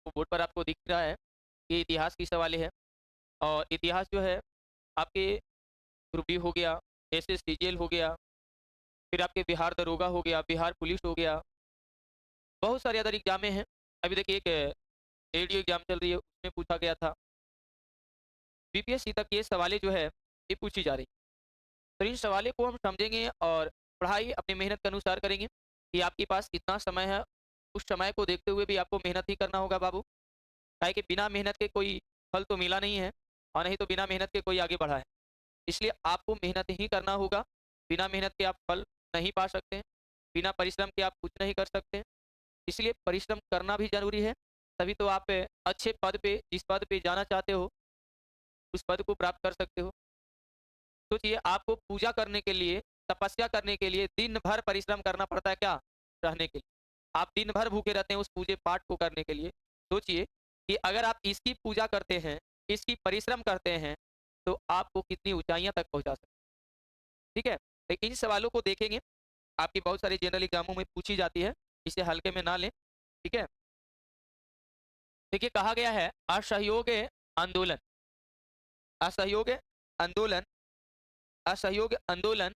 वो बोर्ड पर आपको दिख रहा है, ये इतिहास की सवाल है। और इतिहास जो है आपके ग्रुप डी हो गया, एसएससीजीएल हो गया, फिर आपके बिहार दरोगा हो गया, बिहार पुलिस हो गया, बहुत सारे अदर एग्जामें हैं। अभी देखिए एक एडी एग्जाम चल रही है, उसमें पूछा गया था। बीपीएससी तक ये सवालें जो है ये पूछी जा रही। तो इन सवालों को हम समझेंगे और पढ़ाई अपनी मेहनत के अनुसार करेंगे कि आपके पास कितना समय है। उस समय को देखते हुए भी आपको मेहनत ही करना होगा बाबू, काहे कि बिना मेहनत के कोई फल तो मिला नहीं है, और नहीं तो बिना मेहनत के कोई आगे बढ़ा है। इसलिए आपको मेहनत ही करना होगा। बिना मेहनत के आप फल नहीं पा सकते हैं, बिना परिश्रम के आप कुछ नहीं कर सकते हैं। इसलिए परिश्रम करना भी ज़रूरी है, तभी तो आप अच्छे पद पे, जिस पद पे जाना चाहते हो, उस पद को प्राप्त कर सकते हो। सोचिए आपको पूजा करने के लिए, तपस्या करने के लिए दिन भर परिश्रम करना पड़ता है क्या? रहने के लिए। आप दिन भर भूखे रहते हैं उस पूजे पाठ को करने के लिए। सोचिए कि अगर आप इसकी पूजा करते हैं, इसकी परिश्रम करते हैं, तो आपको कितनी ऊँचाइयाँ तक पहुँचा सकते हैं। ठीक है? तो इन सवालों को देखेंगे, आपकी बहुत सारे जनरल एग्ज़ामों में पूछी जाती है, इसे हल्के में ना लें। ठीक है? देखिए कहा गया है असहयोग आंदोलन, असहयोग आंदोलन, असहयोग आंदोलन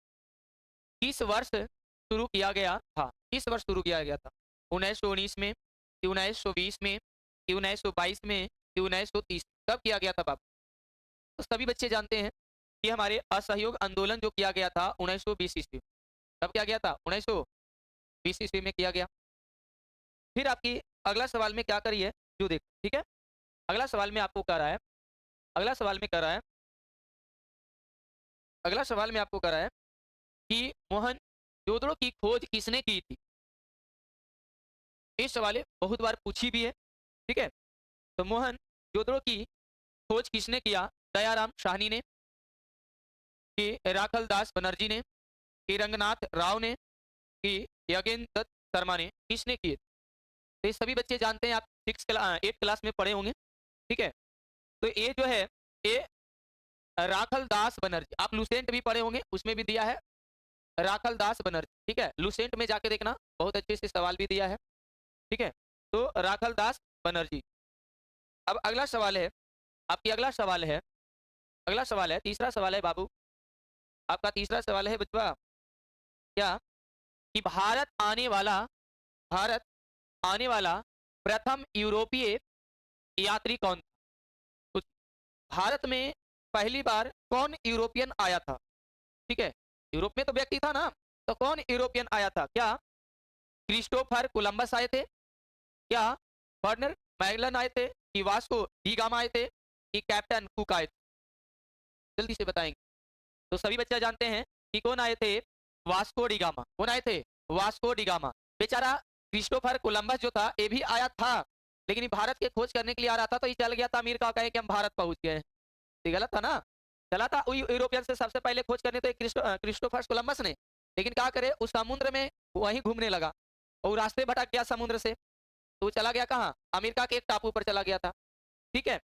किस वर्ष शुरू किया गया था? किस वर्ष शुरू किया गया था? 1919 में, कि 1920 में, कि 1922 में, कि 1930? कब किया गया था बाबू? तो सभी बच्चे जानते हैं कि हमारे असहयोग आंदोलन जो किया गया था 1920 ईस्वी में। कब किया गया था? 1920 ईस्वी में किया गया। फिर आपकी अगला सवाल में क्या करिए, जो देखो, ठीक है? अगला सवाल में आपको कह रहा है, अगला सवाल में कह रहा है, अगला सवाल में आपको कह रहा है कि मोहनजोदड़ो की खोज किसने की थी? ये सवाल बहुत बार पूछी भी है। ठीक है? तो मोहनजोदड़ो की खोज किसने किया? दयाराम साहनी ने, कि राखल दास बनर्जी ने, कि रंगनाथ राव ने, कि यज्ञेंद्र दत्त शर्मा ने? किसने किए? तो ये सभी बच्चे जानते हैं, आप 8 क्लास में पढ़े होंगे। ठीक है? तो ये जो है, ये राखल दास बनर्जी, आप लुसेंट भी पढ़े होंगे, उसमें भी दिया है राखल दास बनर्जी। ठीक है? लुसेंट में जाके देखना, बहुत अच्छे से सवाल भी दिया है। ठीक है? तो राखल दास बनर्जी। अब अगला सवाल है, आपकी अगला सवाल है, अगला सवाल है, तीसरा सवाल है बाबू, आपका तीसरा सवाल है बचवा, क्या? कि भारत आने वाला प्रथम यूरोपीय यात्री कौन था? तो भारत में पहली बार कौन यूरोपियन आया था? ठीक है? यूरोप में तो व्यक्ति था ना, तो कौन यूरोपियन आया था? क्या क्रिस्टोफर कोलंबस आए थे? क्या बर्नर मैगलन आए थे? कि वास्को डी गामा आए थे? कि कैप्टन कुक आए थे? जल्दी से बताएंगे। तो सभी बच्चे जानते हैं कि कौन आए थे? Vasco D gamma. कौन आए थे? Vasco D gamma. बेचारा क्रिस्टोफर कोलंबस जो था, ये भी आया था, लेकिन ये भारत के खोज करने के लिए आ रहा था, तो ये चल गया था अमेरिका, कहे कि हम भारत पहुंच गए हैं। ये गलत था ना? चला था वही यूरोपियन से सबसे पहले खोज करने, तो क्रिस्टोफर कोलंबस ने, लेकिन क्या करे, उस समुद्र में वहीं घूमने लगा और रास्ते भटक गया समुद्र से, तो वो चला गया कहाँ? अमेरिका के एक टापू पर चला गया था। ठीक है?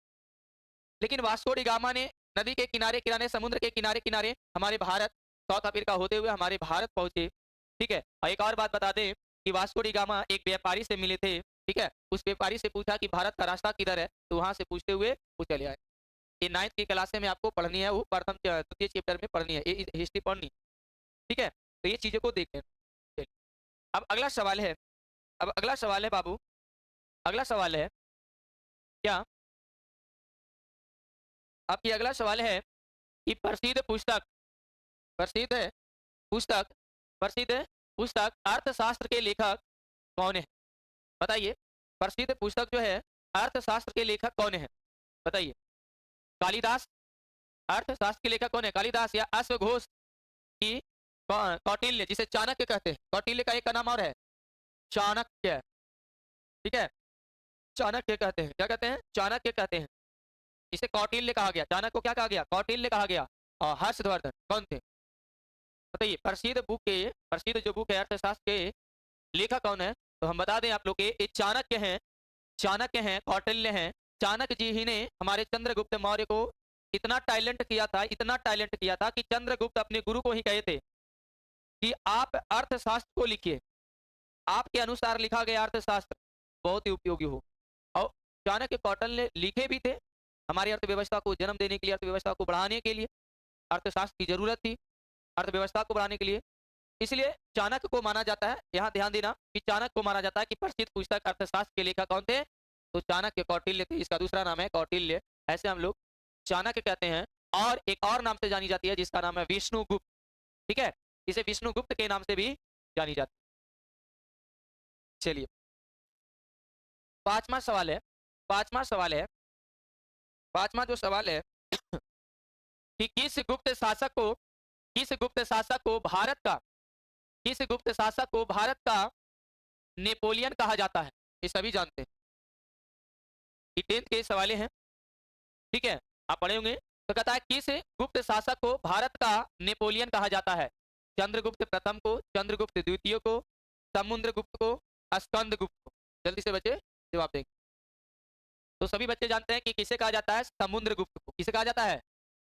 लेकिन वास्को डी गामा ने नदी के किनारे किनारे, समुद्र के किनारे किनारे हमारे भारत, साउथ अफ्रीका होते हुए हमारे भारत पहुंचे। ठीक है? और एक और बात बता दें कि वास्को डी गामा एक व्यापारी से मिले थे। ठीक है? उस व्यापारी से पूछा कि भारत का रास्ता किधर है, तो वहां से पूछते हुए वो चले आए। ये 9th की क्लास में आपको पढ़नी है, वो प्रथम द्वितीय चैप्टर में पढ़नी है, ये हिस्ट्री पढ़नी है। ठीक है? तो ये चीजों को देख लें। चलिए, अब अगला सवाल है, अब अगला सवाल है बाबू, अगला सवाल है, क्या? आपकी अगला सवाल है कि प्रसिद्ध पुस्तक, प्रसिद्ध पुस्तक, प्रसिद्ध पुस्तक अर्थशास्त्र के लेखक कौन है? बताइए, प्रसिद्ध पुस्तक जो है अर्थशास्त्र के लेखक कौन है? बताइए। कालिदास? अर्थशास्त्र के लेखक कौन है? कालिदास या अश्वघोष की कौटिल्य, जिसे चाणक्य कहते हैं? कौटिल्य का एक का नाम और है चाणक्य। ठीक है? चाणक्य कहते हैं, क्या कहते हैं? चाणक्य कहते हैं। इसे कौटिल्य कहा गया, चाणक्य को क्या कहा गया? कौटिल्य कहा गया। और हर्षवर्धन कौन थे? बताइए। प्रसिद्ध बुक के, प्रसिद्ध जो बुक है अर्थशास्त्र के लेखक कौन है? तो हम बता दें आप लोग के, ये चाणक्य हैं, चाणक्य हैं, कौटिल्य हैं। चाणक्य जी ही ने हमारे चंद्रगुप्त मौर्य को इतना टैलेंट किया था, इतना टैलेंट किया था कि चंद्रगुप्त अपने गुरु को ही कहे थे कि आप अर्थशास्त्र को लिखिए, आपके अनुसार लिखा गया अर्थशास्त्र बहुत ही उपयोगी हो। और चाणक्य कौटिल्य लिखे भी थे हमारी अर्थव्यवस्था को जन्म देने के लिए, अर्थव्यवस्था को बढ़ाने के लिए। अर्थशास्त्र की जरूरत थी अर्थव्यवस्था को बढ़ाने के लिए, इसलिए चाणक्य को माना जाता है। यहाँ ध्यान देना कि चाणक्य को माना जाता है कि प्रसिद्ध पुस्तक अर्थशास्त्र के लेखक कौन थे, तो चाणक्य कौटिल्य थे। इसका दूसरा नाम है कौटिल्य, ऐसे हम लोग चाणक्य कहते हैं। और एक और नाम से जानी जाती है जिसका नाम है विष्णुगुप्त, ठीक है, इसे विष्णुगुप्त के नाम से भी जानी जाती है। चलिए पांचवा सवाल है, पांचवा सवाल है, पांचवा जो सवाल है कि किस गुप्त शासक को, किस गुप्त शासक को भारत का, किस गुप्त शासक को भारत का नेपोलियन कहा जाता है, ये सभी जानते हैं। ये 10th के सवाल हैं, ठीक है, आप पढ़े होंगे। तो कहता है किस गुप्त शासक को भारत का नेपोलियन कहा जाता है, चंद्रगुप्त प्रथम को, चंद्रगुप्त द्वितीय को, समुद्रगुप्त को, स्कंदगुप्त को। जल्दी से बच्चे जवाब देंगे। तो सभी बच्चे जानते हैं कि किसे कहा जाता है, समुद्रगुप्त को। किसे कहा जाता है,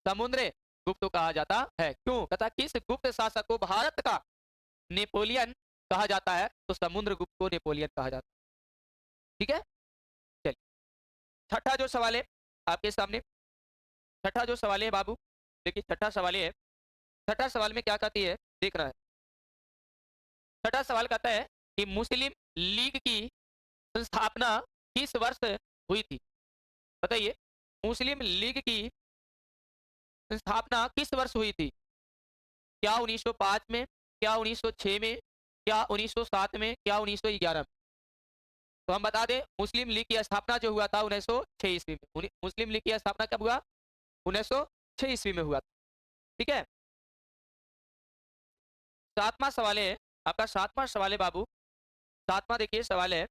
समुद्रगुप्त को कहा जाता है। क्यों, कहता है किस गुप्त शासक को भारत का नेपोलियन कहा जाता है, तो समुद्रगुप्त को नेपोलियन कहा जाता है, ठीक है। चलिए छठा जो सवाल है आपके सामने, छठा जो सवाल है बाबू, देखिए छठा सवाल है। छठा सवाल में क्या कहती है देखना है। छठा सवाल कहता है कि मुस्लिम लीग की स्थापना किस वर्ष हुई थी, बताइए। मुस्लिम लीग की स्थापना किस वर्ष हुई थी, क्या 1905 में, क्या 1906 में, क्या 1907 में, क्या 1911 में। तो हम बता दें मुस्लिम लीग की स्थापना जो हुआ था 1906 ईस्वी में। मुस्लिम लीग की स्थापना कब हुआ, 1906 ईस्वी में हुआ था, ठीक है। सातवां सवाल है आपका, सातवां सवाल है बाबू, सातवां देखिए सवाल है,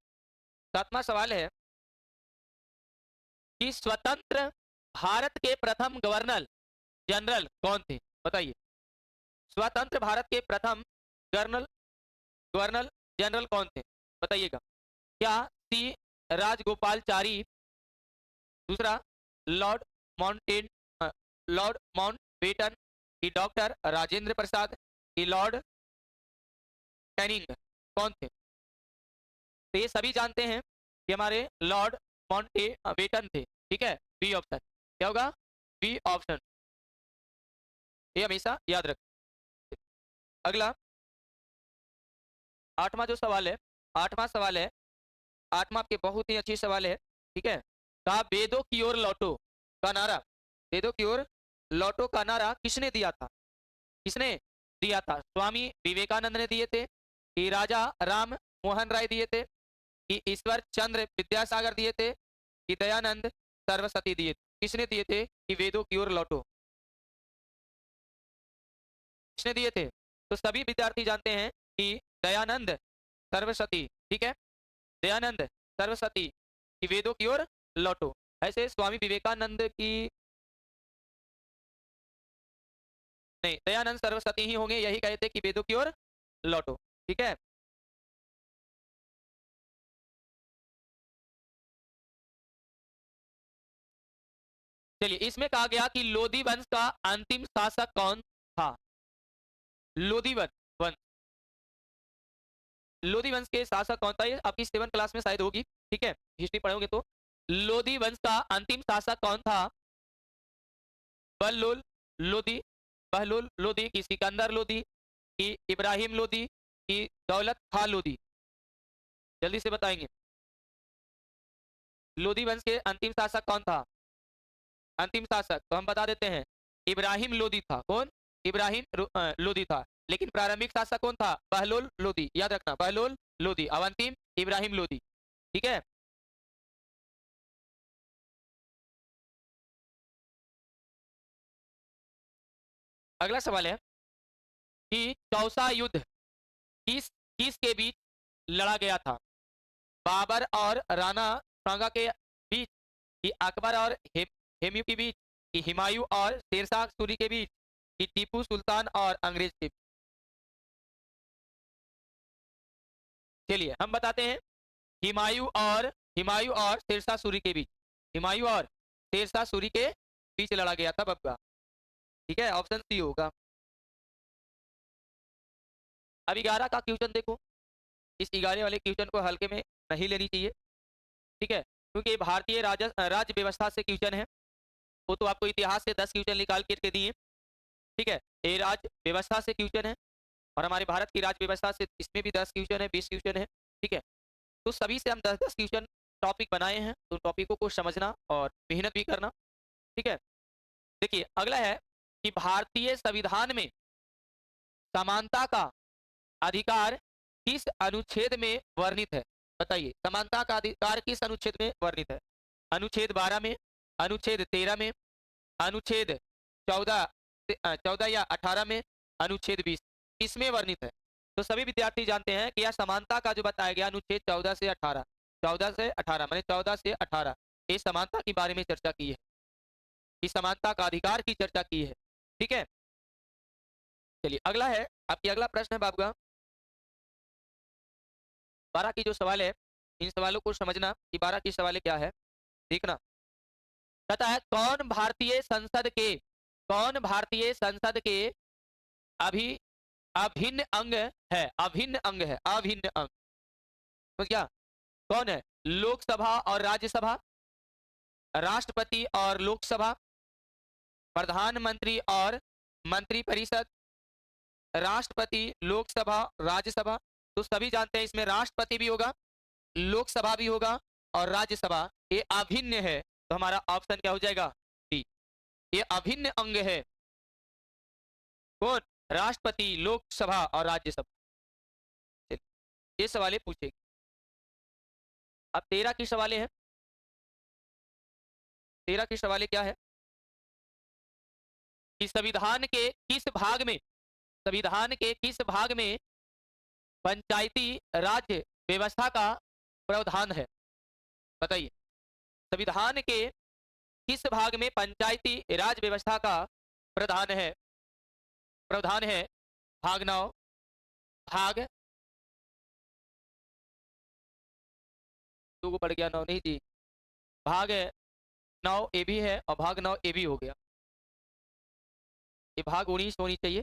सातवां सवाल है कि स्वतंत्र भारत के प्रथम गवर्नर जनरल कौन थे, बताइए। स्वतंत्र भारत के प्रथम गवर्नर गवर्नर जनरल कौन थे, बताइएगा। क्या सी राजगोपालचारी, दूसरा लॉर्ड माउंटेन, लॉर्ड माउंटबेटन, की डॉक्टर राजेंद्र प्रसाद, की लॉर्ड कैनिंग, कौन थे। तो ये सभी जानते हैं कि हमारे लॉर्ड माउंटबेटन थे, ठीक है। बी ऑप्शन क्या होगा, बी ऑप्शन, ये हमेशा याद रखें। अगला आठवां जो सवाल है, आठवां सवाल है, आठवां आपके बहुत ही अच्छी सवाल है, ठीक है। कहा वेदों की ओर लौटो का नारा, वेदों की ओर लौटो का नारा किसने दिया था, किसने दिया था। स्वामी विवेकानंद ने दिए थे, कि राजा राम मोहन राय दिए थे, कि ईश्वर चंद्र विद्यासागर दिए थे, कि दयानंद सरस्वती दिए थे। किसने दिए थे कि वेदों की ओर लौटो, किसने दिए थे। तो सभी विद्यार्थी जानते हैं कि दयानंद सरस्वती, ठीक है, दयानंद सरस्वती, कि वेदों की ओर लौटो। ऐसे स्वामी विवेकानंद की नहीं, दयानंद सरस्वती ही होंगे, यही कहे थे कि वेदों की ओर लौटो, ठीक है। चलिए इसमें कहा गया कि लोधी वंश का अंतिम शासक कौन था, लोधी वंश, लोधी वंश के शासक कौन था, ये आपकी 7th क्लास में शायद होगी, ठीक है, हिस्ट्री पढ़ोगे तो। लोधी वंश का अंतिम शासक कौन था, बहलोल लोधी, बहलोल लोधी, की सिकंदर लोधी, की इब्राहिम लोधी, की दौलत खां लोधी। जल्दी से बताएंगे लोधी वंश के अंतिम शासक कौन था। अंतिम शासक तो हम बता देते हैं इब्राहिम लोधी था। कौन, इब्राहिम लोधी था। लेकिन प्रारंभिक शासक कौन था, बहलोल लोधी, याद रखना बहलोल लोधी। अब अंतिम इब्राहिम लोधी, ठीक है। अगला सवाल है कि चौसा युद्ध किस किस के बीच लड़ा गया था, बाबर और राणा सांगा के बीच, कि अकबर और हेमू के बीच, कि हुमायूं और शेरशाह सूरी के बीच, कि टीपू सुल्तान और अंग्रेज के बीच। चलिए हम बताते हैं हुमायूं और शेरशाह सूरी के बीच, हुमायूं और शेरशाह सूरी के बीच लड़ा गया था बबुआ, ठीक है, ऑप्शन सी होगा। अब 11 का क्वेश्चन देखो, इस 11 वाले क्वेश्चन को हल्के में नहीं लेनी चाहिए, ठीक है। क्योंकि भारतीय राज्य व्यवस्था से क्वेश्चन है, वो तो आपको इतिहास से 10 क्वेश्चन निकाल के दिए, ठीक है। ये राज्य व्यवस्था से क्वेश्चन है और हमारे भारत की राज्य व्यवस्था से इसमें भी 10 क्वेश्चन है, 20 क्वेश्चन है, ठीक है। तो सभी से हम 10-10 क्वेश्चन टॉपिक बनाए हैं, तो टॉपिकों को समझना और मेहनत भी करना, ठीक है। देखिए अगला है कि भारतीय संविधान में समानता का अधिकार किस अनुच्छेद में वर्णित है? बताइए, समानता का अधिकार किस अनुच्छेद में वर्णित है? अनुच्छेद 12 में, अनुच्छेद 13 में, अनुच्छेद 14 या 18 में, अनुच्छेद 20, इसमें वर्णित है। तो सभी विद्यार्थी जानते हैं कि यह समानता का जो बताया गया अनुच्छेद 14 से 18, 14 से 18 माने 14 से 18, ये समानता के बारे में चर्चा की है, कि समानता का अधिकार की चर्चा की है, ठीक है। चलिए अगला है, आपकी अगला प्रश्न है बाबूगा 12 की जो सवाल है, इन सवालों को समझना कि 12 की सवाल क्या है, देखना। कहता है कौन भारतीय संसद के अभी अभिन्न अंग है? अभिन्न अंग है, अभिन्न अंग तो क्या कौन है? लोकसभा और राज्यसभा, राष्ट्रपति और लोकसभा, प्रधानमंत्री और मंत्रिपरिषद, राष्ट्रपति, लोकसभा, राज्यसभा। तो सभी जानते हैं इसमें राष्ट्रपति भी होगा, लोकसभा भी होगा और राज्यसभा, ये अभिन्न है। तो हमारा ऑप्शन क्या हो जाएगा? डी, ये अभिन्न अंग है। कौन? राष्ट्रपति, लोकसभा और राज्यसभा। ये सवाल पूछेगी। अब 13 की सवालें हैं। 13 की सवालें क्या है कि संविधान के किस भाग में पंचायती राज व्यवस्था का प्रावधान है? बताइए, संविधान के किस भाग में पंचायती राज व्यवस्था का प्रावधान है? भाग 9, भाग 2 को पड़ गया 9 नहीं जी, भाग 9 ए भी है और भाग 9 ए भी हो गया, ये भाग 19 होनी चाहिए,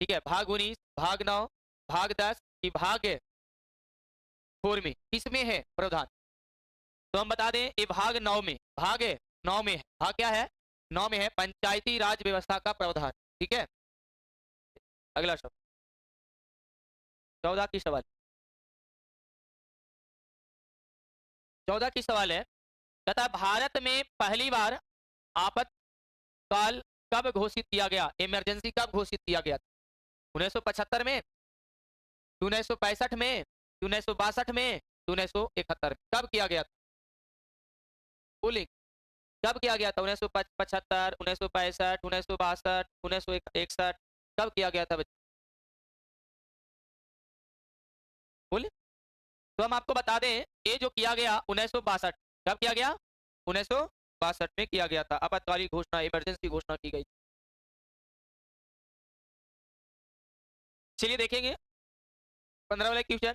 ठीक है। भाग 19, भाग 9, भाग 10 की भाग 4 में किसमें है प्रावधान? तो हम बता दें ये भाग 9 में, भाग 9 में है। भाग क्या है? 9 में है पंचायती राज व्यवस्था का प्रावधान, ठीक है। अगला शब्द 14 की सवाल, 14 की सवाल है, कहता है भारत में पहली बार आपातकाल कब घोषित किया गया? इमरजेंसी कब घोषित किया गया? 1975 में, 1965 में, 1962 में, 1971 में? कब किया गया था? बोलिए, कब किया गया था? 1975, 1965, 1962, 1961, कब किया गया था बच्चे? बोलिए। तो हम आपको बता दें ये जो किया गया 1962, कब किया गया? 1962 में किया गया था, आपातकालीन घोषणा, इमरजेंसी घोषणा की गई। चलिए देखेंगे 15 वाला क्वेश्चन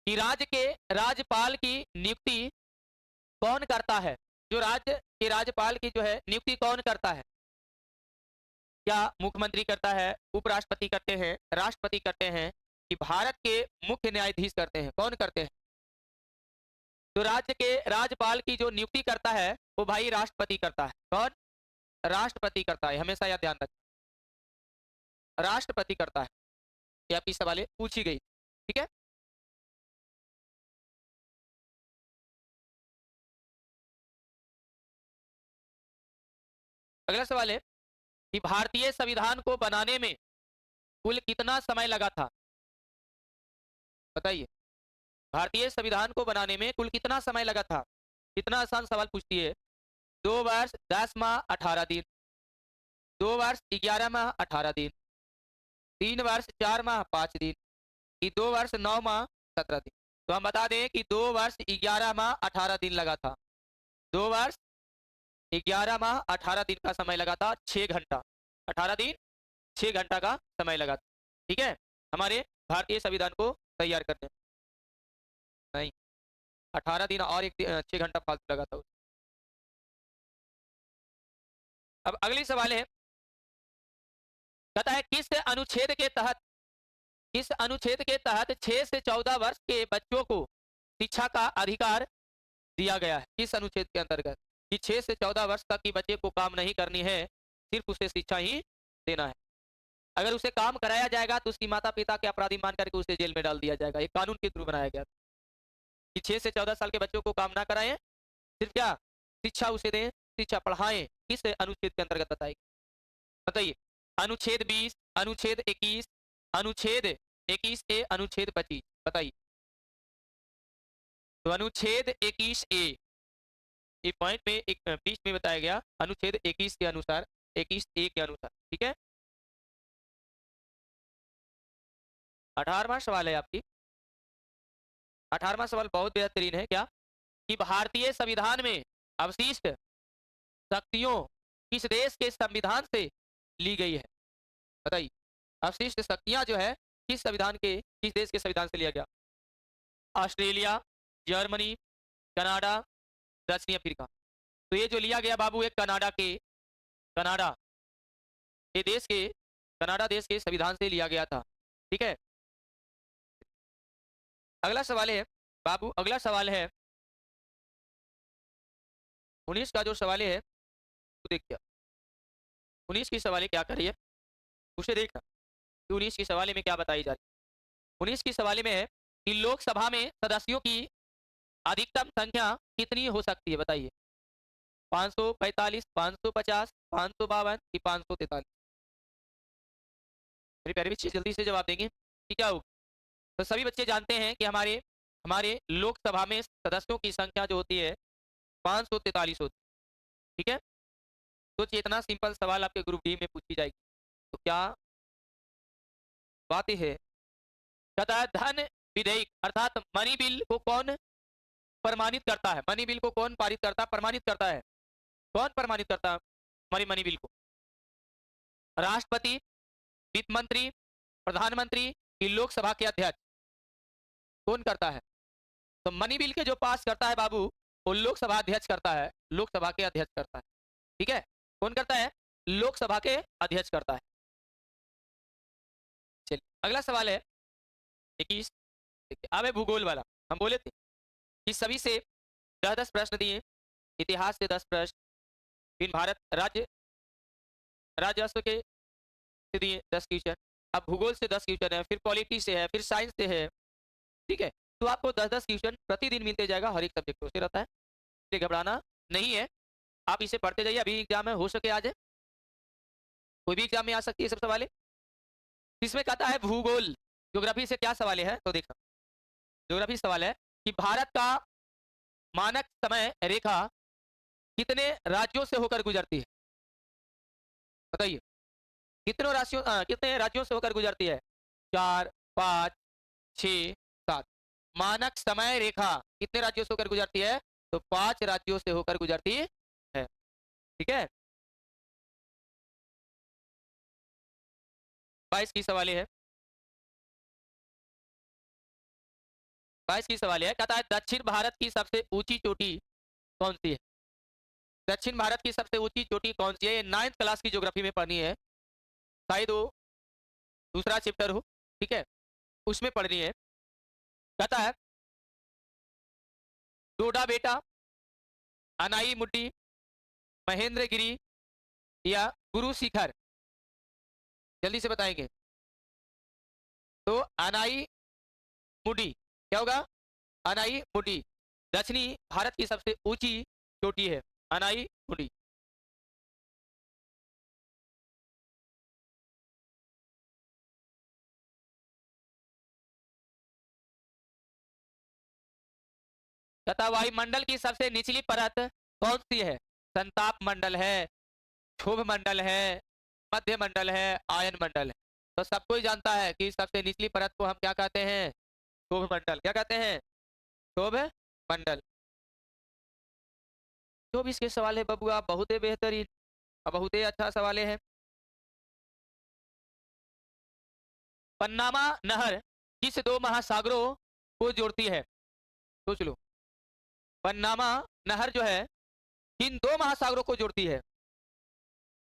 कि राज्य के राज्यपाल की नियुक्ति कौन करता है? जो राज्य के राज्यपाल की जो है नियुक्ति कौन करता है? क्या मुख्यमंत्री करता है, उपराष्ट्रपति करते हैं, राष्ट्रपति करते हैं, कि भारत के मुख्य न्यायाधीश करते हैं? कौन करते हैं? तो राज्य के राज्यपाल की जो नियुक्ति करता है वो भाई राष्ट्रपति करता है। कौन? राष्ट्रपति करता है, हमेशा यह ध्यान रखें, राष्ट्रपति करता है। ये आपकी सवाल पूछी गई, ठीक है। अगला सवाल है कि भारतीय संविधान को बनाने में कुल कितना समय लगा था? बताइए, भारतीय संविधान को बनाने में कुल कितना समय लगा था? कितना आसान सवाल पूछती है। 2 वर्ष 10 माह 18 दिन, 2 वर्ष 11 माह 18 दिन, 3 वर्ष 4 माह 5 दिन, कि 2 वर्ष 9 माह 17 दिन। तो हम बता दें कि 2 वर्ष 11 माह 18 दिन लगा था। 2 वर्ष 11 माह 18 दिन का समय लगा था, 6 घंटा, 18 दिन 6 घंटा का समय लगा था, ठीक है, हमारे भारतीय संविधान को तैयार करने। नहीं, 18 दिन और 6 घंटा फालतू लगा था। अब अगली सवाल है, कहता है किस अनुच्छेद के तहत 6 से 14 वर्ष के बच्चों को शिक्षा का अधिकार दिया गया है इस अनुच्छेद के अंतर्गत कि 6 से 14 वर्ष तक की बच्चे को काम नहीं करनी है, सिर्फ उसे शिक्षा ही देना है। अगर उसे काम कराया जाएगा तो उसकी माता पिता के अपराधी मान करके उसे जेल में डाल दिया जाएगा। एक कानून के थ्रू बनाया गया कि 6 से 14 साल के बच्चों को काम ना कराएं, सिर्फ क्या शिक्षा उसे दें, शिक्षा पढ़ाएं। इस अनुच्छेद के अंतर्गत बताइए, बताइए अनुच्छेद 20, अनुच्छेद 21, अनुच्छेद 21A, अनुच्छेद 25, बताइए। तो अनुच्छेद 21A ये पॉइंट में एक बीच में बताया गया अनुच्छेद 21 के अनुसार, 21A के अनुसार, ठीक है। 18वां सवाल है आपकी। 18वां सवाल बहुत बेहतरीन है, क्या कि भारतीय संविधान में अवशिष्ट शक्तियों किस देश के संविधान से ली गई है, बताइए। अवशिष्ट शक्तियां जो है किस देश के संविधान से लिया गया? ऑस्ट्रेलिया, जर्मनी, कनाडा, दक्षिण अफ्रीका। तो ये जो लिया गया बाबू एक कनाडा देश के संविधान से लिया गया था, ठीक है। अगला सवाल है बाबू, अगला सवाल है 19 का जो सवाल है तो देखिए 19 की सवाल क्या कर रही है, उसे देखना कि 19 की सवाल में क्या बताई जा रही है। 19 की सवाल में है कि लोकसभा में सदस्यों की अधिकतम संख्या कितनी हो सकती है, बताइए। 545, 550, 552 कि 543? मेरे प्यारे बच्चे जल्दी से जवाब देंगे कि क्या होगा। तो सभी बच्चे जानते हैं कि हमारे लोकसभा में सदस्यों की संख्या जो होती है 543 होती है, ठीक है। तो इतना सिंपल सवाल आपके ग्रुप डी में पूछी जाएगी। तो क्या बात है, कहता है धन विधेयक अर्थात मनी बिल को कौन प्रमाणित करता है? मनी बिल को कौन पारित करता है, प्रमाणित करता है? कौन प्रमाणित करता है मनी बिल को? राष्ट्रपति, वित्त मंत्री, प्रधानमंत्री की लोकसभा के अध्यक्ष? कौन करता है? तो मनी बिल के जो पास करता है बाबू वो लोकसभा अध्यक्ष करता है, लोकसभा के अध्यक्ष करता है, ठीक है। कौन करता है? लोकसभा के अध्यक्ष करता है। चलिए अगला सवाल है 21। अब है भूगोल वाला। हम बोले थे कि सभी से 10-10 प्रश्न दिए, इतिहास से 10 प्रश्न, फिर भारत राजस्व के से दिए 10 क्वेश्चन, अब भूगोल से 10 क्वेश्चन है, फिर पॉलिटी से है, फिर साइंस से है, ठीक है। तो आपको 10-10 क्वेश्चन प्रतिदिन मिलते जाएगा, हर एक सब्जेक्ट से रहता है, इसलिए घबराना नहीं है। आप इसे पढ़ते जाइए, अभी एग्जाम में हो सके आ जाए, कोई भी एग्जाम में आ सकती है सब सवाल। इसमें कहता है भूगोल, ज्योग्राफी से क्या सवाल है तो देखना। ज्योग्राफी सवाल है कि भारत का मानक समय रेखा कितने राज्यों से होकर गुजरती है, बताइए। कितने राज्यों से होकर गुजरती है? 4, 5, 6, 7। मानक समय रेखा कितने राज्यों से होकर गुजरती है? तो 5 राज्यों से होकर गुजरती है, ठीक है। 22 की सवाल है, 22 की सवाल है, कहता है दक्षिण भारत की सबसे ऊंची चोटी कौन सी है? दक्षिण भारत की सबसे ऊंची चोटी कौन सी है? ये 9th क्लास की ज्योग्राफी में पढ़नी है, शायद वो दूसरा चैप्टर हो, ठीक है, उसमें पढ़नी है। कहता है डोडा बेटा, अनाई मुड्डी, महेंद्रगिरी या गुरु शिखर? जल्दी से बताएंगे। तो अनाई मुडी क्या होगा? अनाई मुडी दक्षिणी भारत की सबसे ऊंची चोटी है, अनाई मुडी। तथा वायुमंडल की सबसे निचली परत कौन सी है? संताप मंडल है, क्षोभ मंडल है, मध्य मंडल है, आयन मंडल है। तो सबको ही जानता है कि सबसे निचली परत को हम क्या कहते हैं? क्षोभ मंडल। क्या कहते हैं? क्षोभ मंडल। 24 के सवाल है बबुआ, बहुत ही बेहतरीन और बहुत ही अच्छा सवाल है। पन्नामा नहर किस 2 महासागरों को जोड़ती है? सोच लो। पन्नामा नहर जो है किन 2 महासागरों को जोड़ती है?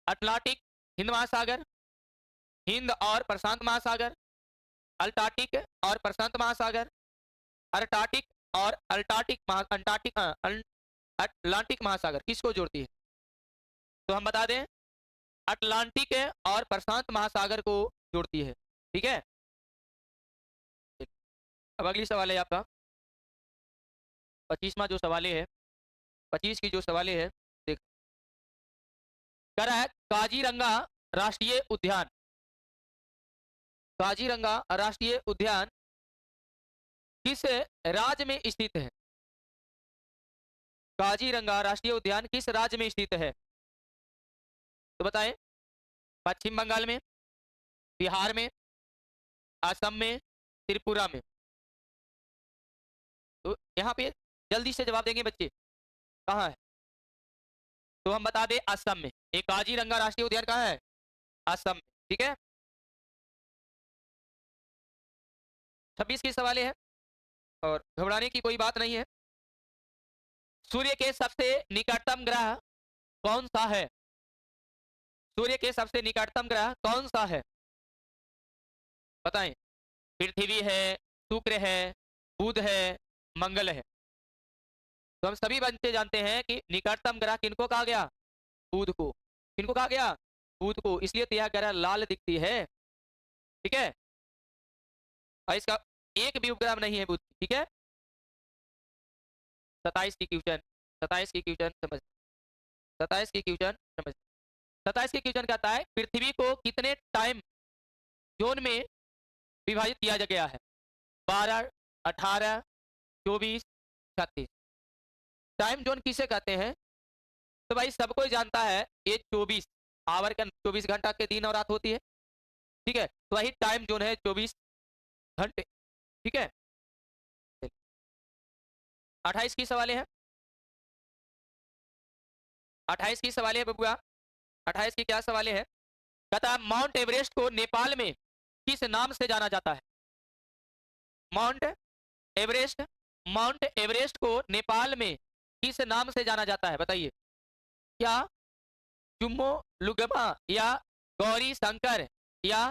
अटलांटिक हिंद महासागर, हिंद और प्रशांत महासागर, अल्टार्कटिक और प्रशांत महासागर, अर्कटाटिक और अटलांटिक महासागर किसको जोड़ती है? तो हम बता दें अटलांटिक और प्रशांत महासागर को जोड़ती है। ठीक है, अब अगली सवाल है आपका 25वां जो सवाल है, 25 की जो सवाल है देख कह रहा है काजीरंगा राष्ट्रीय उद्यान, काजीरंगा राष्ट्रीय उद्यान किस राज्य में स्थित है? काजीरंगा राष्ट्रीय उद्यान किस राज्य में स्थित है? तो बताएं, पश्चिम बंगाल में, बिहार में, असम में, त्रिपुरा में? तो यहाँ पे जल्दी से जवाब देंगे बच्चे, कहाँ है? तो हम बता दें असम में। एक काजीरंगा राष्ट्रीय उद्यान कहाँ है? असम में। ठीक है, 26 की सवाल है और घबराने की कोई बात नहीं है। सूर्य के सबसे निकटतम ग्रह कौन सा है? सूर्य के सबसे निकटतम ग्रह कौन सा है? बताएं, पृथ्वी है, शुक्र है, बुध है, मंगल है? तो हम सभी बच्चे जानते हैं कि निकटतम ग्रह किनको कहा गया? बुध को। किनको कहा गया? बुध को, इसलिए तो यह ग्रह लाल दिखती है। ठीक है, और इसका एक भी उपग्रह नहीं है बुध। ठीक है, 27 की क्वेश्चन, 27 की क्वेश्चन समझ, 27 की क्वेश्चन समझ। 27 की क्वेश्चन कहता है पृथ्वी को कितने टाइम जोन में विभाजित किया गया है? 12, 18, 24, 36? टाइम जोन किसे कहते हैं? तो भाई सब कोई जानता है ये 24 आवर का 24 घंटा के दिन और रात होती है। ठीक है, तो वही टाइम जोन है 24 घंटे। ठीक है, 28 की सवाल है, 28 की सवाल है बबुआ, 28 की क्या सवाल है? कहता है माउंट एवरेस्ट को नेपाल में किस नाम से जाना जाता है? माउंट एवरेस्ट, माउंट एवरेस्ट को नेपाल में किस नाम से जाना जाता है? बताइए, क्या जुम्मो लुगमा या गौरी शंकर या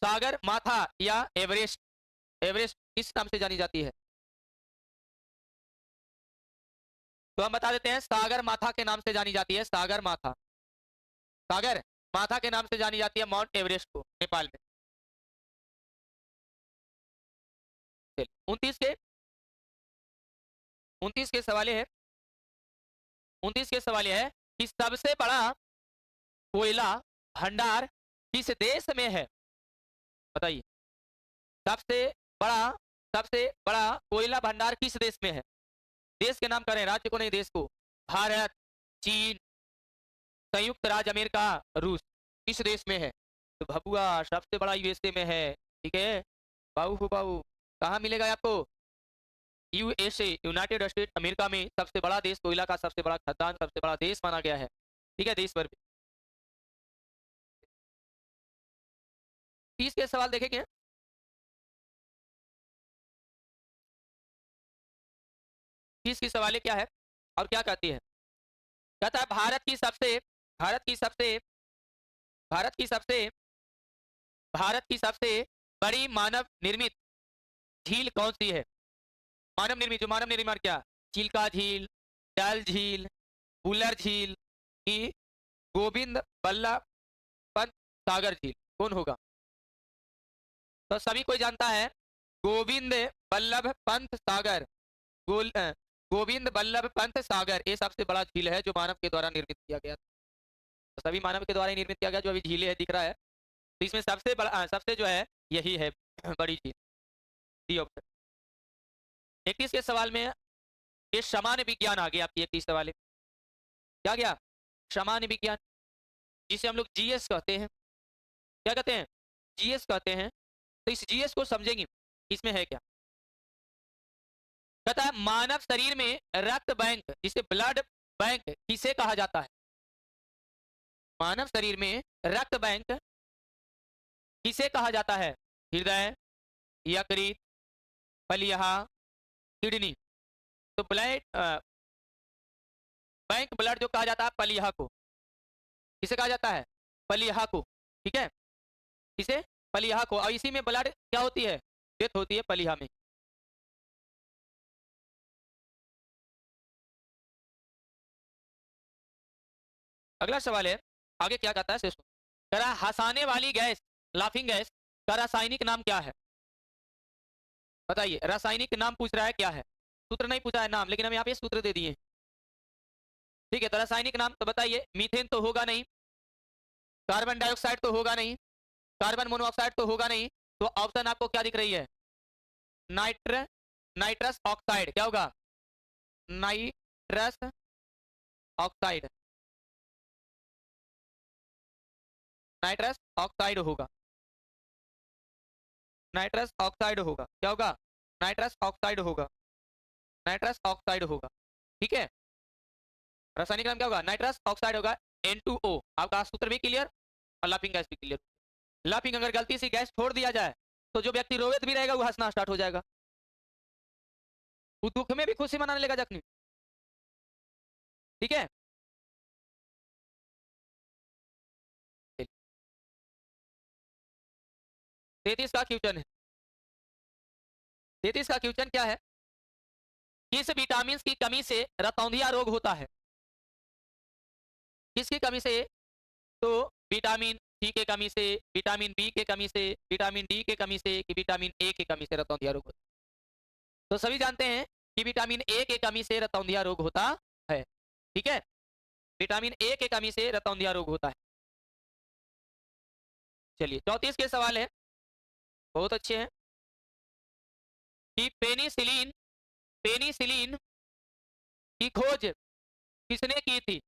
सागर माथा या एवरेस्ट? एवरेस्ट किस नाम से जानी जाती है? तो हम बता देते हैं सागर माथा के नाम से जानी जाती है। सागर माथा, सागर माथा के नाम से जानी जाती है माउंट एवरेस्ट को नेपाल में। 29 के 29 के सवाल है, 29 के सवाल है कि सबसे बड़ा कोयला भंडार किस देश में है? बताइए, सबसे बड़ा, सबसे बड़ा कोयला भंडार किस देश में है? देश के नाम करें, राज्य को नहीं, देश को। भारत, चीन, संयुक्त राज्य अमेरिका, रूस? किस देश में है? तो भबुआ सबसे बड़ा यूएसए में है। ठीक है, बाबू हो बाबू, कहाँ मिलेगा आपको? यूएसए, यूनाइटेड स्टेट अमेरिका में सबसे बड़ा देश, कोयला का सबसे बड़ा खदान, सबसे बड़ा देश माना गया है। ठीक है, देश भर में। 30 के सवाल देखेंगे। 30 की सवाल क्या है और क्या कहती है? कहता है भारत की सबसे, भारत की सबसे, भारत की सबसे, भारत की सबसे बड़ी मानव निर्मित झील कौन सी है? मानव निर्मित, जो मानव निर्माण, क्या? चिल्का झील, डल झील, बुलर झील की गोविंद बल्लभ पंत सागर झील? कौन होगा? तो सभी कोई जानता है गोविंद बल्लभ पंत सागर, गोविंद बल्लभ पंत सागर ये सबसे बड़ा झील है जो मानव के द्वारा निर्मित किया गया। तो सभी मानव के द्वारा ही निर्मित किया गया जो अभी झीलें है दिख रहा है। तो इसमें सबसे बड़ा, सबसे जो है यही है बड़ी झील, डी ऑप्शन। 31 के सवाल में ये सामान्य विज्ञान आ गया आपकी 31 सवाल है। क्या गया? सामान्य विज्ञान, जिसे हम लोग जीएस कहते हैं। क्या कहते हैं? जीएस कहते हैं। तो इस जीएस को समझेंगे, इसमें है क्या? कहता है मानव शरीर में रक्त बैंक, जिसे ब्लड बैंक किसे कहा जाता है? मानव शरीर में रक्त बैंक किसे कहा जाता है? हृदय, यकृत, पलिया, किडनी? तो ब्लड बैंक ब्लड जो कहा जाता है पलिया को, किसे कहा जाता है? पलिया को। ठीक है, इसे पलिया को, और इसी में ब्लड क्या होती है? डेथ होती है पलिया में। अगला सवाल है, आगे क्या कहता है से सुनो। कह रहा है हंसाने वाली गैस, लाफिंग गैस का रासायनिक नाम क्या है? बताइए, रासायनिक नाम पूछ रहा है, क्या है? सूत्र नहीं पूछा है नाम, लेकिन हम यहाँ पे सूत्र दे दिए हैं। ठीक है, तो रासायनिक नाम तो बताइए। मीथेन तो होगा नहीं, कार्बन डाइऑक्साइड तो होगा नहीं, कार्बन मोनोऑक्साइड तो होगा नहीं, तो ऑप्शन आपको क्या दिख रही है? Nitrous oxide. क्या होगा? नाइट्रस ऑक्साइड, नाइट्रस ऑक्साइड होगा, नाइट्रस ऑक्साइड होगा। क्या होगा? नाइट्रस ऑक्साइड होगा, नाइट्रस ऑक्साइड होगा। ठीक है, रासायनिक नाम क्या होगा? नाइट्रस ऑक्साइड होगा, N2O। आपका सूत्र भी क्लियर और लाफिंग गैस भी क्लियर। लाफिंग, अगर गलती से गैस छोड़ दिया जाए तो जो व्यक्ति रोवित भी रहेगा वो हंसना स्टार्ट हो जाएगा, वो दुख में भी खुशी मनाने लेगा जख्मी। ठीक है, 33 का क्वेश्चन है। 33 का क्वेश्चन क्या है? किस विटामिन की कमी से रतौंधिया रोग होता है? किसकी कमी से? तो विटामिन सी के कमी से, विटामिन बी के कमी से, विटामिन डी के कमी से, कि विटामिन ए की कमी से रतौंधिया रोग होता है? तो सभी जानते हैं कि विटामिन ए के कमी से रतौंधिया रोग होता है। ठीक है, विटामिन ए के कमी से रतौंधिया रोग होता है। चलिए 34 के सवाल है, बहुत अच्छे हैं। कि पेनिसिलिन, पेनिसिलिन की खोज किसने की थी?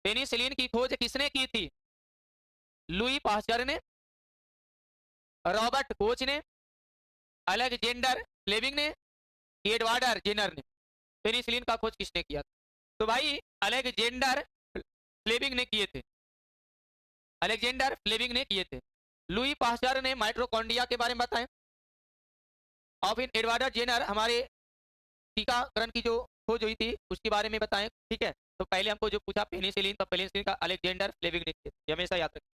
पेनिसिलिन की खोज किसने की थी? लुई पास्चर ने, रॉबर्ट कोच ने, अलेक्जेंडर फ्लेमिंग ने, एडवर्ड जेनर ने। पेनिसिलिन का खोज किसने किया था? तो भाई अलेक्जेंडर फ्लेमिंग ने किए थे, अलेक्जेंडर फ्लेमिंग ने किए थे। लुई पास्चर ने माइटोकॉन्ड्रिया के बारे में बताएं, और फिर एडवर्ड जेनर हमारे टीकाकरण की जो खोज हुई थी उसके बारे में बताएं। ठीक है, तो पहले हमको जो पूछा पेनिसिलिन, तो पेनिसिलिन का अलेक्जेंडर फ्लेमिंग ने किया, ये हमेशा याद रखें।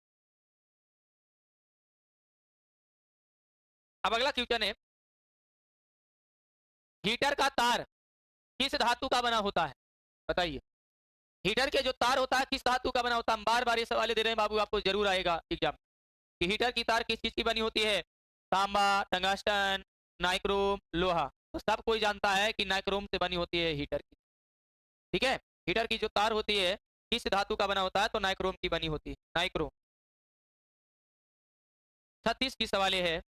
अब अगला क्वेश्चन है, हीटर का तार किस धातु का बना होता है? बताइए, हीटर के जो तार होता है किस धातु का बना होता है? हम बार बार ये सवाल दे रहे हैं बाबू, आपको जरूर आएगा एग्जाम कि हीटर की तार किस चीज की बनी होती है? तांबा, टंगस्टन, नाइक्रोम, लोहा। तो सब कोई जानता है कि नाइक्रोम से बनी होती है हीटर की। ठीक है, हीटर की जो तार होती है किस धातु का बना होता है? तो नाइक्रोम की बनी होती है, नाइक्रोम। 36 की सवाल है,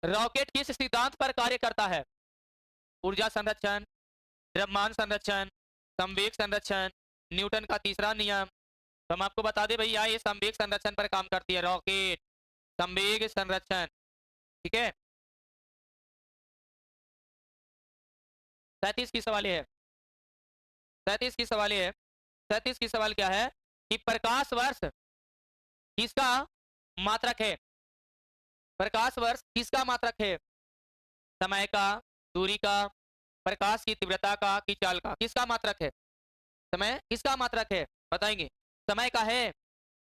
रॉकेट किस सिद्धांत पर कार्य करता है? ऊर्जा संरक्षण, द्रव्यमान संरक्षण, संवेग संरक्षण, न्यूटन का तीसरा नियम। तो हम आपको बता दें भैया, ये संवेग संरक्षण पर काम करती है रॉकेट, संवेग संरक्षण। ठीक है, 37 की सवाल है, 37 की सवाल है, 37 की सवाल क्या है? कि प्रकाश वर्ष किसका मात्रक है? प्रकाश वर्ष किसका मात्रक है? समय का, दूरी का, प्रकाश की तीव्रता का, कि चाल का? किसका मात्रक है? समय किसका मात्रक है? बताएंगे। समय का है,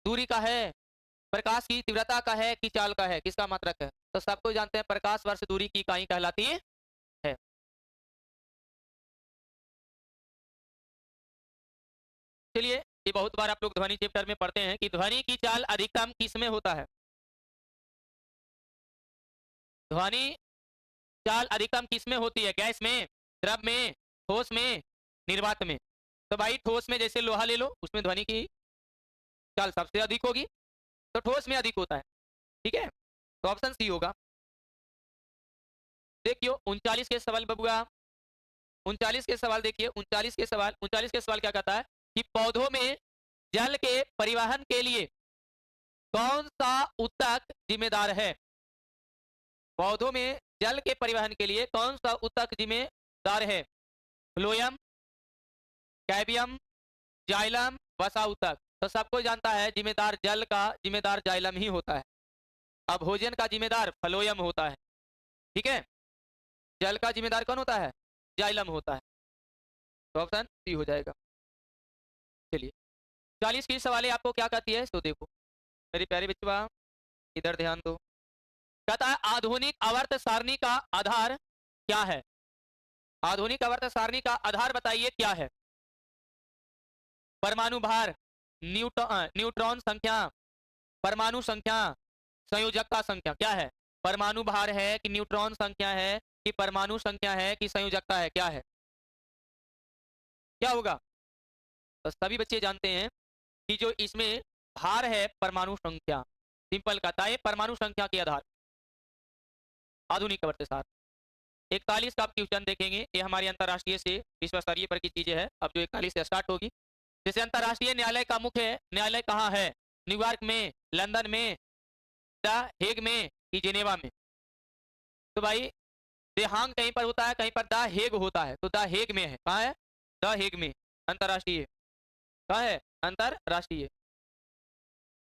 दूरी का है, प्रकाश की तीव्रता का है, कि चाल का है? किसका मात्रक है? तो सबको जानते हैं प्रकाश वर्ष दूरी की इकाई कहलाती है। चलिए, ये बहुत बार आप लोग ध्वनि चैप्टर में पढ़ते हैं कि ध्वनि की चाल अधिकतम किस में होता है? ध्वनि चाल अधिकतम किस में होती है? गैस में, द्रव में, ठोस में, निर्वात में? तो भाई ठोस में जैसे लोहा ले लो, उसमें ध्वनि की चाल सबसे अधिक होगी, तो ठोस में अधिक होता है। ठीक है, तो ऑप्शन सी होगा। देखियो 39 के सवाल बबुआ, 39 के सवाल देखिए, 39 के सवाल, 39 के सवाल क्या कहता है? कि पौधों में जल के परिवहन के लिए कौन सा ऊतक जिम्मेदार है? पौधों में जल के परिवहन के लिए कौन सा ऊतक जिम्मेदार है? फ्लोएम, कैबियम, जाइलम, वसा ऊतक। तो सबको जानता है जिम्मेदार जल का जिम्मेदार जाइलम ही होता है, अब भोजन का जिम्मेदार फ्लोएम होता है। ठीक है, जल का जिम्मेदार कौन होता है? जाइलम होता है, तो ऑप्शन सी हो जाएगा। चलिए 40 की सवाल आपको क्या कहती है, तो देखो मेरे प्यारे बच्चों, इधर ध्यान दो। कहता है आधुनिक आवर्त सारणी का आधार क्या है? आधुनिक आवर्त सारणी का आधार बताइए क्या है? परमाणु भार, न्यूट्रॉन संख्या, परमाणु संख्या, संयोजकता संख्या, क्या है? परमाणु भार है कि न्यूट्रॉन संख्या है कि परमाणु संख्या है कि संयोजकता है, क्या है? क्या होगा? तो सभी बच्चे जानते हैं कि जो इसमें भार है परमाणु संख्या, सिंपल कहता है परमाणु संख्या के आधार। आधुनिक आवर्त सार 41 का आप क्वेश्चन देखेंगे, ये हमारे अंतर्राष्ट्रीय से विश्व स्तरीय पर की चीजें है। अब जो 41 से स्टार्ट होगी, जैसे अंतर्राष्ट्रीय न्यायालय का मुख्य न्यायालय कहाँ है? न्यूयॉर्क में, लंदन में, द हेग में कि जेनेवा में? तो भाई देहांग कहीं पर होता है, कहीं पर द हेग होता है, तो द हेग में है। कहाँ है? द हेग में, अंतर्राष्ट्रीय। कहाँ है? अंतर्राष्ट्रीय।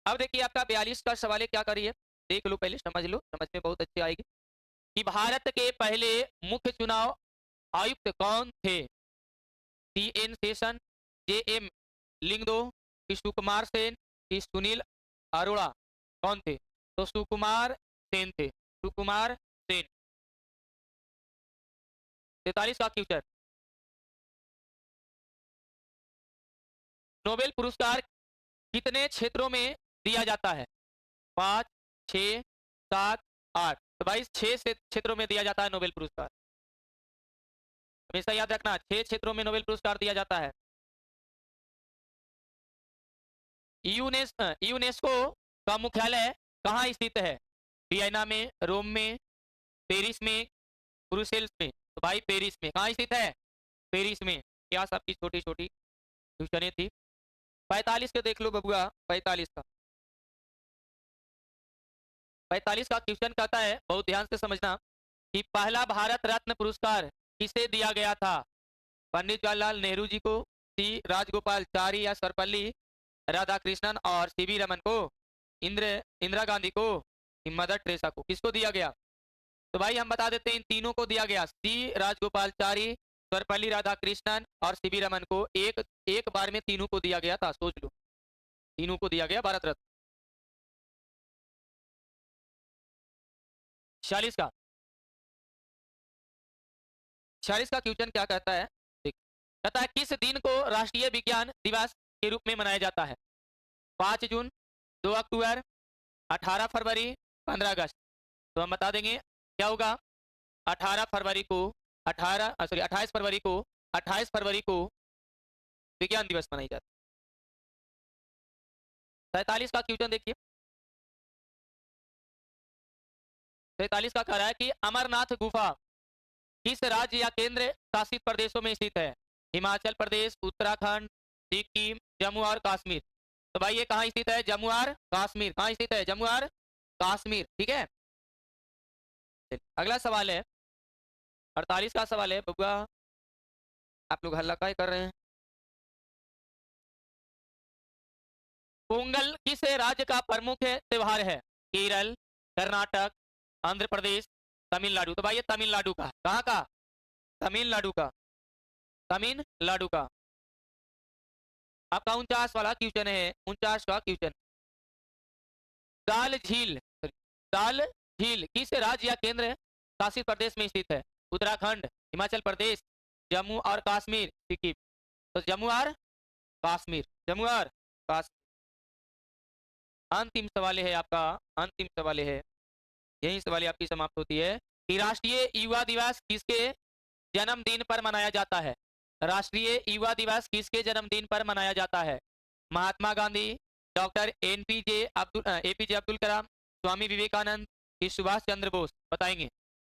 अब देखिए आपका 42 का सवाल है, क्या करिए देख लो, पहले समझ लो, समझ में बहुत अच्छी आएगी कि भारत के पहले मुख्य चुनाव आयुक्त कौन थे? टी.एन. शेषन, जे.एम. लिंगदो, कि सुकुमार सेन, कि सुनील अरोड़ा? कौन थे? तो सुकुमार सेन थे, सुकुमार सेन। 43 का क्वेश्चन, नोबेल पुरस्कार कितने क्षेत्रों में दिया जाता है? 5, 6, 7, 8? तो भाई 6 क्षेत्रों में दिया जाता है नोबेल पुरस्कार। हमेशा याद रखना, 6 क्षेत्रों में नोबेल पुरस्कार दिया जाता है। यूनेस्को का मुख्यालय कहाँ स्थित है? वियना में, रोम में, पेरिस में, ब्रुसेल्स में? तो भाई पेरिस में। कहाँ स्थित है? पेरिस में। क्या सबकी छोटी छोटी क्वेश्चनें थी। 45 के देख लो बबुआ, 45 का। 45 का क्वेश्चन कहता है, बहुत ध्यान से समझना, कि पहला भारत रत्न पुरस्कार किसे दिया गया था? पंडित जवाहरलाल नेहरू जी को, सी राजगोपालचारी या सर्वपल्ली राधाकृष्णन और सीवी रमन को, इंदिरा गांधी को, कि मदर टेरेसा को? किसको दिया गया? तो भाई हम बता देते हैं, इन तीनों को दिया गया। सी राजगोपालचारी, सर्वपल्ली राधाकृष्णन और सीवी रमन को एक बार में तीनों को दिया गया था। सोच लो, तीनों को दिया गया भारत रत्न। 46 का, 46 का क्वेश्चन क्या कहता है? देख, कहता है किस दिन को राष्ट्रीय विज्ञान दिवस के रूप में मनाया जाता है? 5 जून, 2 अक्टूबर, 18 फरवरी, 15 अगस्त? तो हम बता देंगे क्या होगा। 18 फरवरी को 28 फरवरी को 28 फरवरी को विज्ञान दिवस मनाई जाती है। 47 का क्वेश्चन देखिए, 47 का कह रहा है कि अमरनाथ गुफा किस राज्य या केंद्र शासित प्रदेशों में स्थित है? हिमाचल प्रदेश, उत्तराखंड, सिक्किम, जम्मू और कश्मीर? तो भाई ये कहाँ स्थित है? जम्मू और कश्मीर। कहाँ स्थित है? जम्मू और कश्मीर। ठीक है। अगला सवाल है, 48 का सवाल है बबुआ, आप लोग हल्ला काय कर रहे हैं? पोंगल किस राज्य का प्रमुख त्योहार है? केरल, कर्नाटक, आंध्र प्रदेश, तमिलनाडु? तो भाई ये तमिलनाडु का। कहाँ का? तमिलनाडु का, तमिलनाडु का। आपका 49 वाला क्वेश्चन है, 49 का क्वेश्चन, दाल झील किस राज्य या केंद्र शासित प्रदेश में स्थित है? उत्तराखंड, हिमाचल प्रदेश, जम्मू और कश्मीर, सिक्किम? तो जम्मू और कश्मीर, जम्मू और कश्मीर। अंतिम सवाल है आपका, अंतिम सवाल है, यही सवाल आपकी समाप्त होती है कि राष्ट्रीय युवा दिवस किसके जन्मदिन पर मनाया जाता है? राष्ट्रीय युवा दिवस किसके जन्मदिन पर मनाया जाता है? महात्मा गांधी, डॉक्टर एपीजे अब्दुल कलाम, स्वामी विवेकानंद, कि सुभाष चंद्र बोस? बताएंगे।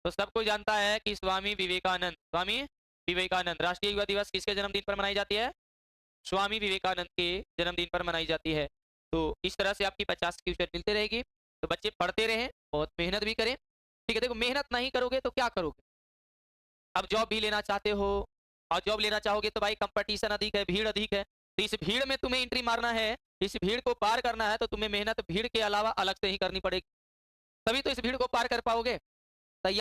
तो सबको जानता है कि स्वामी विवेकानंद, स्वामी विवेकानंद। राष्ट्रीय युवा दिवस किसके जन्मदिन पर मनाई जाती है? स्वामी विवेकानंद के जन्मदिन पर मनाई जाती है। तो इस तरह से आपकी 50 क्वेश्चन मिलते रहेगी। तो बच्चे पढ़ते रहें, बहुत मेहनत भी करें। ठीक है, देखो मेहनत नहीं करोगे तो क्या करोगे? अब जॉब भी लेना चाहते हो, और जॉब लेना चाहोगे तो भाई कंपटीशन अधिक है, भीड़ अधिक है। तो इस भीड़ में तुम्हें एंट्री मारना है, इस भीड़ को पार करना है, तो तुम्हें मेहनत भीड़ के अलावा अलग से ही करनी पड़ेगी, तभी तो इस भीड़ को पार कर पाओगे।